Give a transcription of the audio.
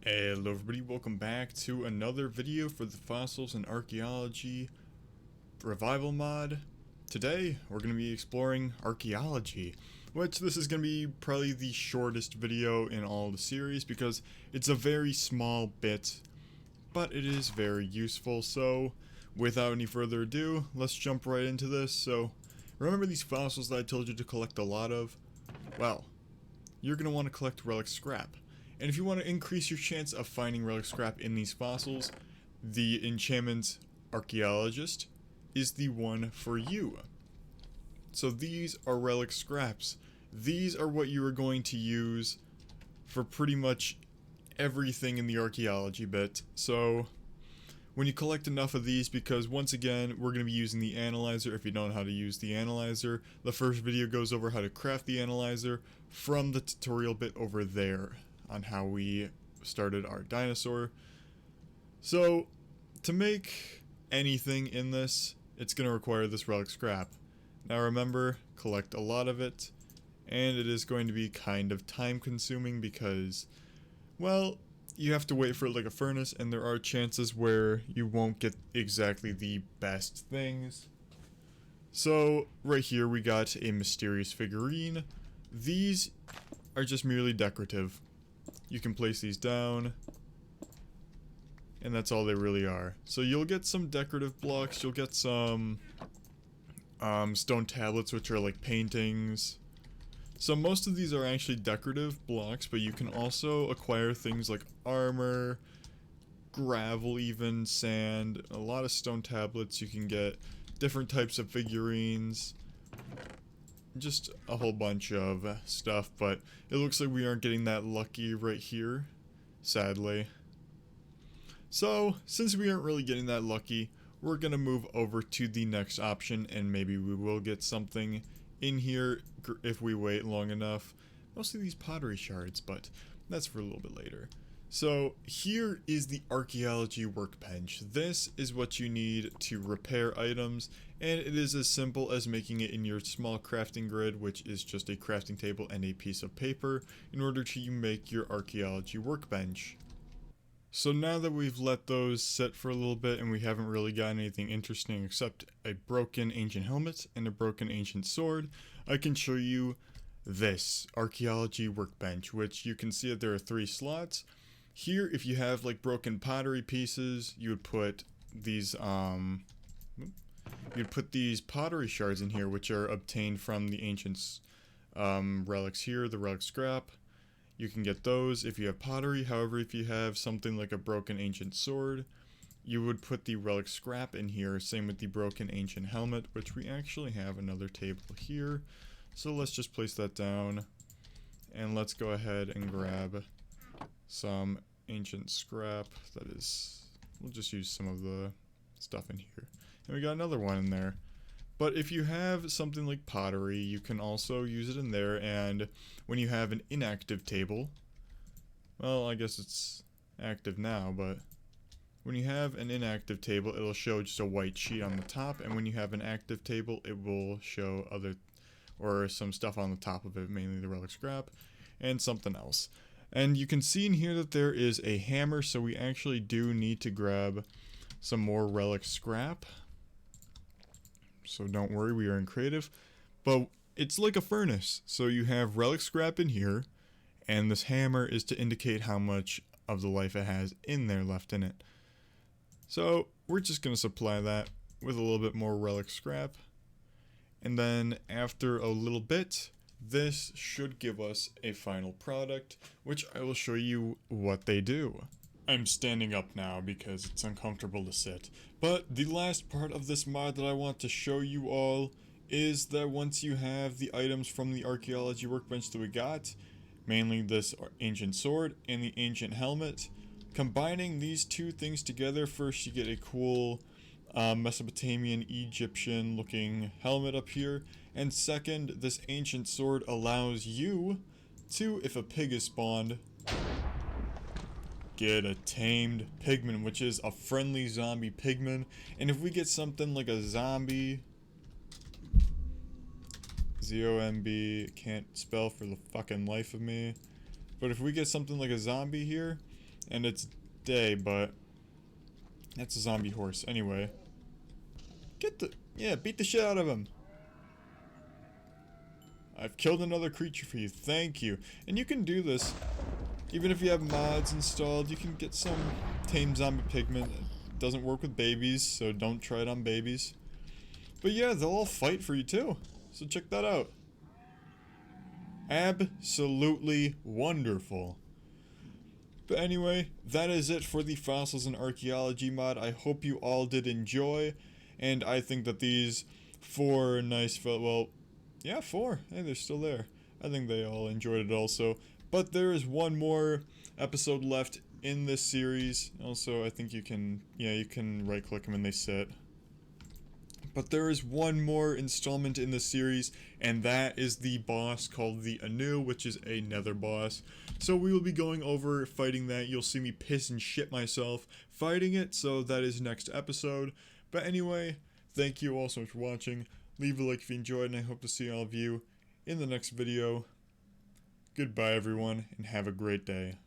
Hello everybody, welcome back to another video for the Fossils and Archaeology Revival mod. Today, we're going to be exploring archaeology, which this is going to be probably the shortest video in all the series because it's a very small bit, but it is very useful. So, without any further ado, let's jump right into this. So, remember these fossils that I told you to collect a lot of? Well, you're going to want to collect relic scrap. And if you want to increase your chance of finding relic scrap in these fossils, the enchantment archaeologist is the one for you. So these are relic scraps. These are what you are going to use for pretty much everything in the archaeology bit. So when you collect enough of these, because once again we're going to be using the analyzer. If you don't know how to use the analyzer, the first video goes over how to craft the analyzer from the tutorial bit over there on how we started our dinosaur. So to make anything in this, it's going to require this relic scrap. Now remember, collect a lot of it, and it is going to be kind of time consuming because, well, you have to wait for like a furnace, and there are chances where you won't get exactly the best things. So right here we got a mysterious figurine. These are just merely decorative. You can place these down, and that's all they really are. So you'll get some decorative blocks, you'll get some stone tablets, which are like paintings. So most of these are actually decorative blocks, but you can also acquire things like armor, gravel even, sand, a lot of stone tablets. You can get different types of figurines, just a whole bunch of stuff, but it looks like we aren't getting that lucky right here, sadly. So, since we aren't really getting that lucky, we're gonna move over to the next option, and maybe we will get something in here if we wait long enough. Mostly these pottery shards, but that's for a little bit later. So here is the Archaeology Workbench. This is what you need to repair items, and it is as simple as making it in your small crafting grid, which is just a crafting table and a piece of paper, in order to make your Archaeology Workbench. So now that we've let those sit for a little bit and we haven't really gotten anything interesting except a broken ancient helmet and a broken ancient sword, I can show you this Archaeology Workbench, which you can see that there are 3 slots. Here, if you have like broken pottery pieces, you would put these pottery shards in here, which are obtained from the ancient relics here, the relic scrap. You can get those if you have pottery. However, if you have something like a broken ancient sword, you would put the relic scrap in here. Same with the broken ancient helmet, which we actually have another table here. So let's just place that down, and let's go ahead and grab some ancient scrap. That is, we'll just use some of the stuff in here, and we got another one in there. But if you have something like pottery, you can also use it in there. And when you have an inactive table, well, I guess it's active now, but when you have an inactive table, it'll show just a white sheet on the top, and when you have an active table, it will show some stuff on the top of it, mainly the relic scrap and something else. And you can see in here that there is a hammer, so we actually do need to grab some more relic scrap. So don't worry, we are in creative. But it's like a furnace. So you have relic scrap in here, and this hammer is to indicate how much of the life it has in there left in it. So we're just going to supply that with a little bit more relic scrap. And then after a little bit, this should give us a final product, which I will show you what they do. I'm standing up now because it's uncomfortable to sit. But the last part of this mod that I want to show you all is that once you have the items from the Archaeology Workbench that we got, mainly this ancient sword and the ancient helmet, combining these two things together, first you get a cool Mesopotamian Egyptian looking helmet up here, and second, this ancient sword allows you to, if a pig is spawned, get a tamed pigman, which is a friendly zombie pigman. And if we get something like a zombie, ZOMB, can't spell for the fucking life of me, but if we get something like a zombie here, and it's day, but that's a zombie horse. Anyway, beat the shit out of him. I've killed another creature for you. Thank you. And you can do this even if you have mods installed. You can get some tame zombie pigment. It doesn't work with babies, so don't try it on babies. But yeah, they'll all fight for you too. So check that out. Absolutely wonderful. But anyway, that is it for the Fossils and Archaeology mod. I hope you all did enjoy, and I think that these 4 nice well, yeah, 4. Hey, they're still there. I think they all enjoyed it also. But there is one more episode left in this series. Also, I think you can right click them and they sit. But there is one more installment in the series, and that is the boss called the 𝙤𝙤, which is a nether boss. So we will be going over fighting that. You'll see me piss and shit myself fighting it, so that is next episode. But anyway, thank you all so much for watching. Leave a like if you enjoyed, and I hope to see all of you in the next video. Goodbye everyone, and have a great day.